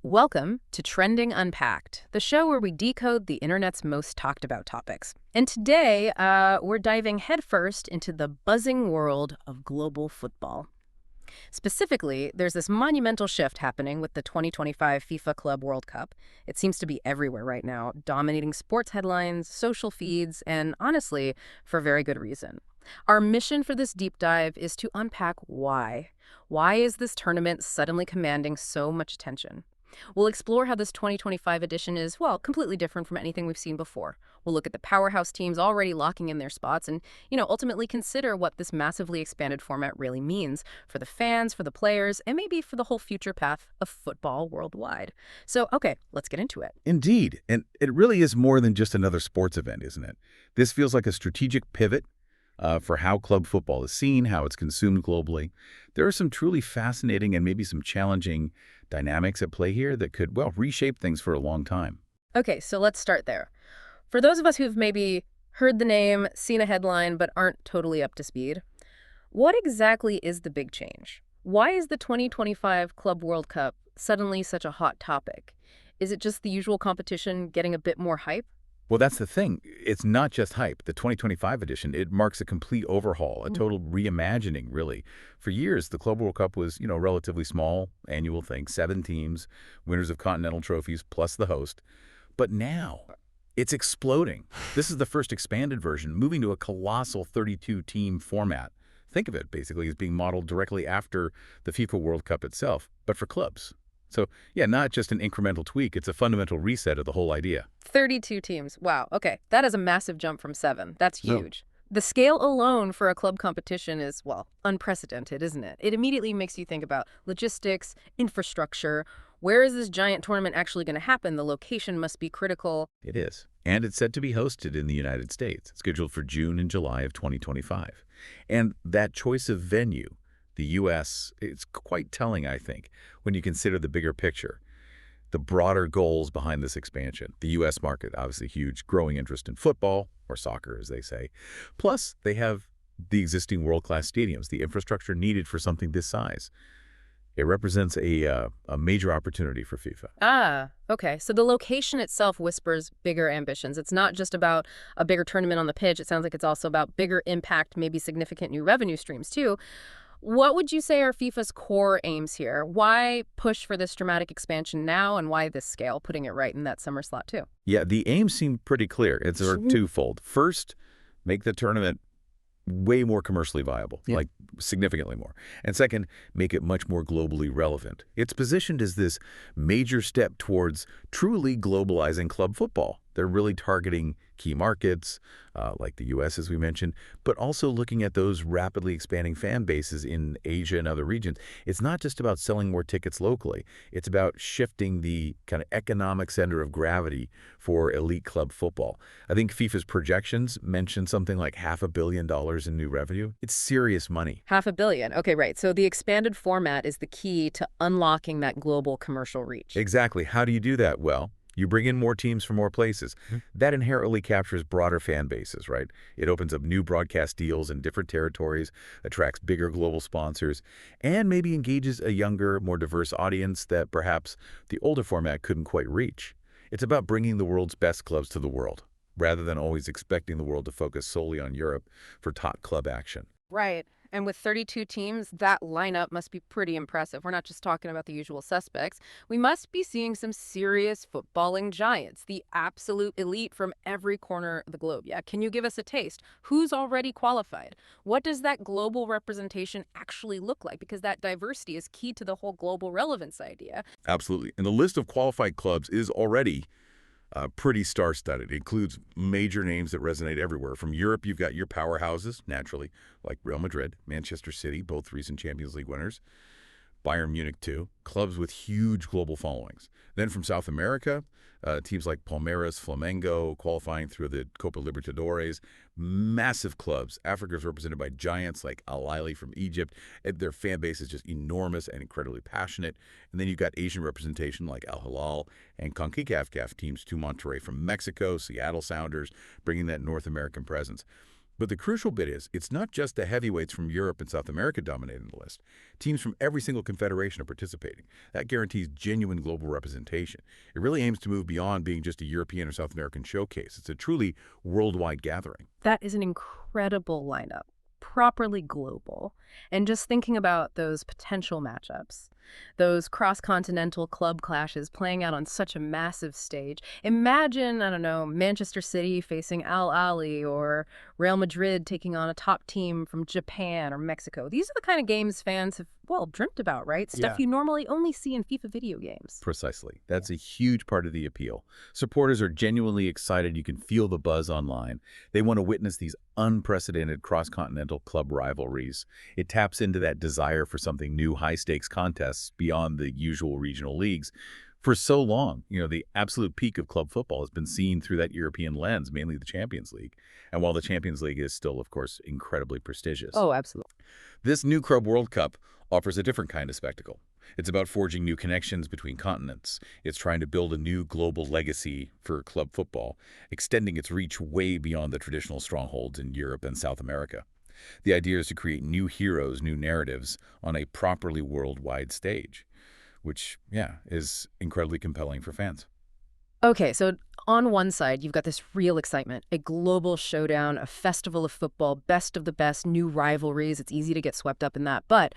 Welcome to Trending Unpacked, the show where we decode the internet's most talked about topics. And today, we're diving headfirst into the buzzing world of global football. Specifically, there's this monumental shift happening with the 2025 FIFA Club World Cup. It seems to be everywhere right now, dominating sports headlines, social feeds, and honestly, for very good reason. Our mission for this deep dive is to unpack why. Why is this tournament suddenly commanding so much attention? We'll explore how this 2025 edition is, well, completely different from anything we've seen before. We'll look at the powerhouse teams already locking in their spots and, ultimately consider what this massively expanded format really means for the fans, for the players, and maybe for the whole future path of football worldwide. So, okay, let's get into it. Indeed. And it really is more than just another sports event, isn't it? This feels like a strategic pivot for how club football is seen, how it's consumed globally. There are some truly fascinating and maybe some challenging dynamics at play here that could, well, reshape things for a long time. Okay, so let's start there. For those of us who've maybe heard the name, seen a headline, but aren't totally up to speed, what exactly is the big change? Why is the 2025 Club World Cup suddenly such a hot topic? Is it just the usual competition getting a bit more hype? Well, that's the thing. It's not just hype. The 2025 edition, it marks a complete overhaul, a total reimagining, really. For years, the Club World Cup was, a relatively small annual thing, 7 teams, winners of continental trophies, plus the host. But now, it's exploding. This is the first expanded version, moving to a colossal 32-team format. Think of it, basically, as being modeled directly after the FIFA World Cup itself, but for clubs. So, yeah, not just an incremental tweak, it's a fundamental reset of the whole idea. 32 teams. Wow. Okay. That is a massive jump from 7. That's No. huge. The scale alone for a club competition is, well, unprecedented, isn't it? It immediately makes you think about logistics, infrastructure. Where is this giant tournament actually going to happen? The location must be critical. It is. And it's set to be hosted in the United States, scheduled for June and July of 2025. And that choice of venue, the U.S., it's quite telling, I think, when you consider the bigger picture. The broader goals behind this expansion. The U.S. market, obviously huge, growing interest in football, or soccer as they say. Plus, they have the existing world-class stadiums, the infrastructure needed for something this size. It represents a major opportunity for FIFA. Ah, okay. So the location itself whispers bigger ambitions. It's not just about a bigger tournament on the pitch. It sounds like it's also about bigger impact, maybe significant new revenue streams too. What would you say are FIFA's core aims here? Why push for this dramatic expansion now, and why this scale, putting it right in that summer slot too? Yeah, the aims seem pretty clear. It's sort of twofold. First, make the tournament way more commercially viable, like significantly more. And second, make it much more globally relevant. It's positioned as this major step towards truly globalizing club football. They're really targeting key markets, like the U.S., as we mentioned, but also looking at those rapidly expanding fan bases in Asia and other regions. It's not just about selling more tickets locally. It's about shifting the kind of economic center of gravity for elite club football. I think FIFA's projections mention something like $500 million in new revenue. It's serious money. $500 million. Okay, right. So the expanded format is the key to unlocking that global commercial reach. Exactly. How do you do that? Well, you bring in more teams from more places. That inherently captures broader fan bases, right? It opens up new broadcast deals in different territories, attracts bigger global sponsors, and maybe engages a younger, more diverse audience that perhaps the older format couldn't quite reach. It's about bringing the world's best clubs to the world, rather than always expecting the world to focus solely on Europe for top club action. Right. And with 32 teams, that lineup must be pretty impressive. We're not just talking about the usual suspects. We must be seeing some serious footballing giants, the absolute elite from every corner of the globe. Yeah, can you give us a taste? Who's already qualified? What does that global representation actually look like? Because that diversity is key to the whole global relevance idea. Absolutely. And the list of qualified clubs is already pretty star-studded. It includes major names that resonate everywhere. From Europe, you've got your powerhouses, naturally, like Real Madrid, Manchester City, both recent Champions League winners, Bayern Munich too, clubs with huge global followings. Then from South America, teams like Palmeiras, Flamengo, qualifying through the Copa Libertadores, massive clubs. Africa is represented by giants like Al Ahly from Egypt. Their fan base is just enormous and incredibly passionate. And then you've got Asian representation like Al Hilal and CONCACAF teams to Monterrey from Mexico, Seattle Sounders, bringing that North American presence. But the crucial bit is, it's not just the heavyweights from Europe and South America dominating the list. Teams from every single confederation are participating. That guarantees genuine global representation. It really aims to move beyond being just a European or South American showcase. It's a truly worldwide gathering. That is an incredible lineup, properly global. And just thinking about those potential matchups, those cross-continental club clashes playing out on such a massive stage. Imagine, I don't know, Manchester City facing Al Ahly or Real Madrid taking on a top team from Japan or Mexico. These are the kind of games fans have, well, dreamt about, right? Stuff you normally only see in FIFA video games. Precisely. That's a huge part of the appeal. Supporters are genuinely excited. You can feel the buzz online. They want to witness these unprecedented cross-continental club rivalries. It taps into that desire for something new, high-stakes contests beyond the usual regional leagues. For so long, the absolute peak of club football has been seen through that European lens, mainly the Champions League. And while the Champions League is still, of course, incredibly prestigious. Oh, absolutely. This new Club World Cup offers a different kind of spectacle. It's about forging new connections between continents. It's trying to build a new global legacy for club football, extending its reach way beyond the traditional strongholds in Europe and South America. The idea is to create new heroes, new narratives on a properly worldwide stage, which, is incredibly compelling for fans. Okay, so on one side, you've got this real excitement, a global showdown, a festival of football, best of the best, new rivalries. It's easy to get swept up in that. But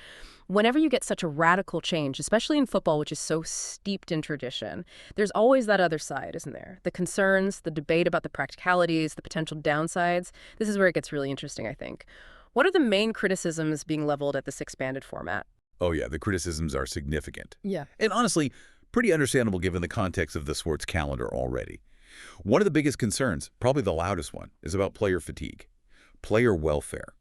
whenever you get such a radical change, especially in football, which is so steeped in tradition, there's always that other side, isn't there? The concerns, the debate about the practicalities, the potential downsides. This is where it gets really interesting, I think. What are the main criticisms being leveled at this expanded format? Oh, yeah, the criticisms are significant. Yeah. And honestly, pretty understandable given the context of the sport's calendar already. One of the biggest concerns, probably the loudest one, is about player fatigue, player welfare.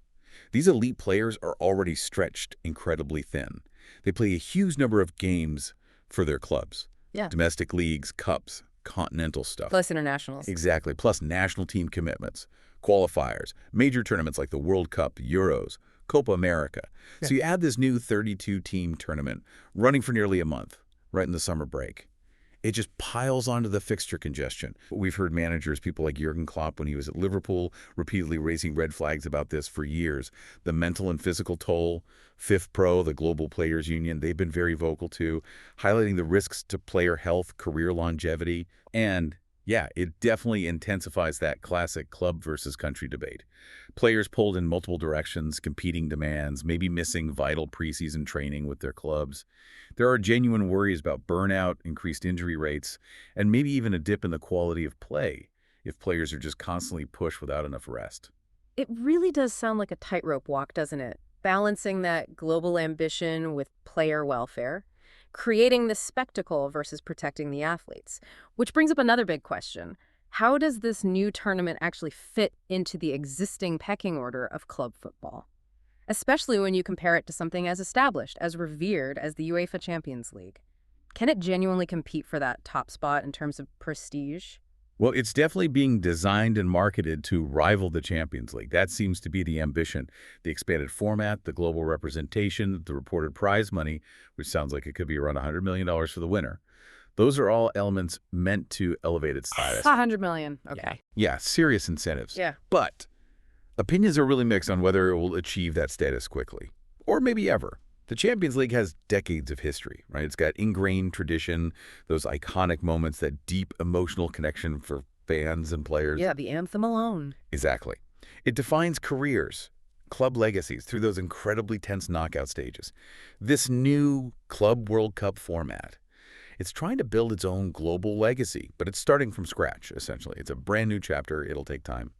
These elite players are already stretched incredibly thin. They play a huge number of games for their clubs. Yeah. Domestic leagues, cups, continental stuff. Plus internationals. Exactly, plus national team commitments, qualifiers, major tournaments like the World Cup, Euros, Copa America. Yeah. So you add this new 32-team tournament running for nearly a month, right in the summer break. It just piles onto the fixture congestion. We've heard managers, people like Jurgen Klopp when he was at Liverpool, repeatedly raising red flags about this for years. The mental and physical toll, FIFPro, the Global Players Union, they've been very vocal too, highlighting the risks to player health, career longevity, and it definitely intensifies that classic club versus country debate. Players pulled in multiple directions, competing demands, maybe missing vital preseason training with their clubs. There are genuine worries about burnout, increased injury rates, and maybe even a dip in the quality of play if players are just constantly pushed without enough rest. It really does sound like a tightrope walk, doesn't it? Balancing that global ambition with player welfare, creating the spectacle versus protecting the athletes. Which brings up another big question. How does this new tournament actually fit into the existing pecking order of club football? Especially when you compare it to something as established, as revered as the UEFA Champions League. Can it genuinely compete for that top spot in terms of prestige? Well, it's definitely being designed and marketed to rival the Champions League. That seems to be the ambition. The expanded format, the global representation, the reported prize money, which sounds like it could be around $100 million for the winner. Those are all elements meant to elevate its status. $100 million. Okay. Yeah, serious incentives. Yeah. But opinions are really mixed on whether it will achieve that status quickly, or maybe ever. The Champions League has decades of history, right? It's got ingrained tradition, those iconic moments, that deep emotional connection for fans and players. Yeah, the anthem alone. Exactly. It defines careers, club legacies through those incredibly tense knockout stages. This new Club World Cup format, it's trying to build its own global legacy, but it's starting from scratch, essentially. It's a brand new chapter. It'll take time.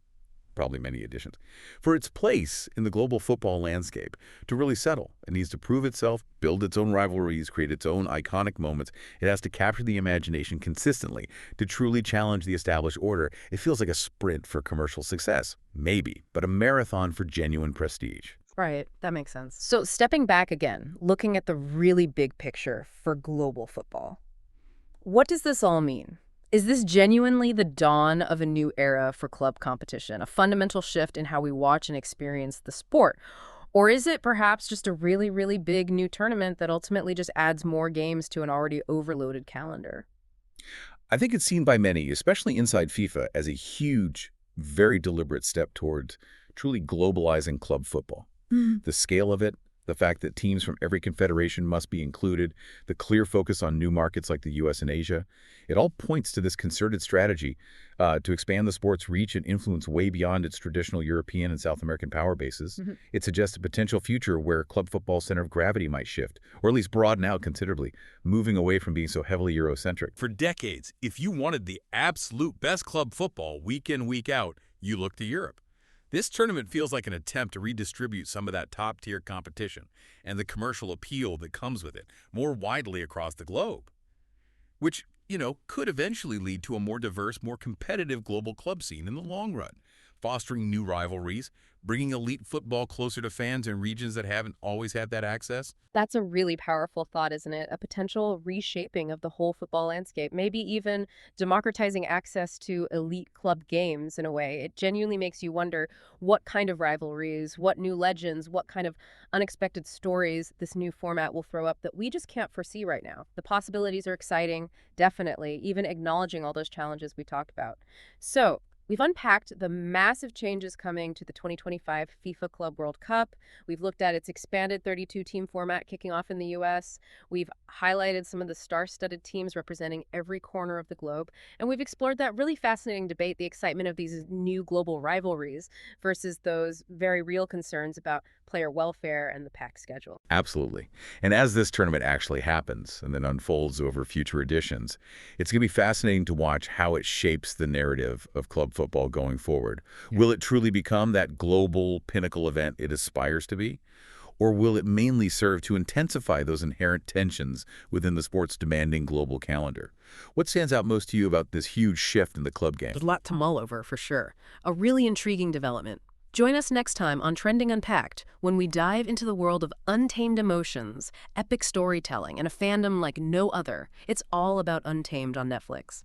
Probably many additions, for its place in the global football landscape to really settle. It needs to prove itself, build its own rivalries, create its own iconic moments. It has to capture the imagination consistently to truly challenge the established order. It feels like a sprint for commercial success, maybe, but a marathon for genuine prestige. Right, that makes sense. So stepping back again, looking at the really big picture for global football, what does this all mean? Is this genuinely the dawn of a new era for club competition, a fundamental shift in how we watch and experience the sport? Or is it perhaps just a really, really big new tournament that ultimately just adds more games to an already overloaded calendar? I think it's seen by many, especially inside FIFA, as a huge, very deliberate step toward truly globalizing club football. The scale of it, the fact that teams from every confederation must be included, the clear focus on new markets like the U.S. and Asia, it all points to this concerted strategy to expand the sport's reach and influence way beyond its traditional European and South American power bases. It suggests a potential future where club football's center of gravity might shift, or at least broaden out considerably, moving away from being so heavily Eurocentric. For decades, if you wanted the absolute best club football week in, week out, you looked to Europe. This tournament feels like an attempt to redistribute some of that top-tier competition and the commercial appeal that comes with it more widely across the globe, which, could eventually lead to a more diverse, more competitive global club scene in the long run, fostering new rivalries, bringing elite football closer to fans in regions that haven't always had that access. That's a really powerful thought, isn't it? A potential reshaping of the whole football landscape, maybe even democratizing access to elite club games in a way. It genuinely makes you wonder what kind of rivalries, what new legends, what kind of unexpected stories this new format will throw up that we just can't foresee right now. The possibilities are exciting, definitely, even acknowledging all those challenges we talked about. So, we've unpacked the massive changes coming to the 2025 FIFA Club World Cup. We've looked at its expanded 32-team format kicking off in the U.S. We've highlighted some of the star-studded teams representing every corner of the globe. And we've explored that really fascinating debate, the excitement of these new global rivalries versus those very real concerns about player welfare and the packed schedule. Absolutely. And as this tournament actually happens and then unfolds over future editions, it's going to be fascinating to watch how it shapes the narrative of club football going forward. Will it truly become that global pinnacle event it aspires to be? Or will it mainly serve to intensify those inherent tensions within the sport's demanding global calendar? What stands out most to you about this huge shift in the club game? There's a lot to mull over, for sure. A really intriguing development. Join us next time on Trending Unpacked when we dive into the world of untamed emotions, epic storytelling, and a fandom like no other. It's all about Untamed on Netflix.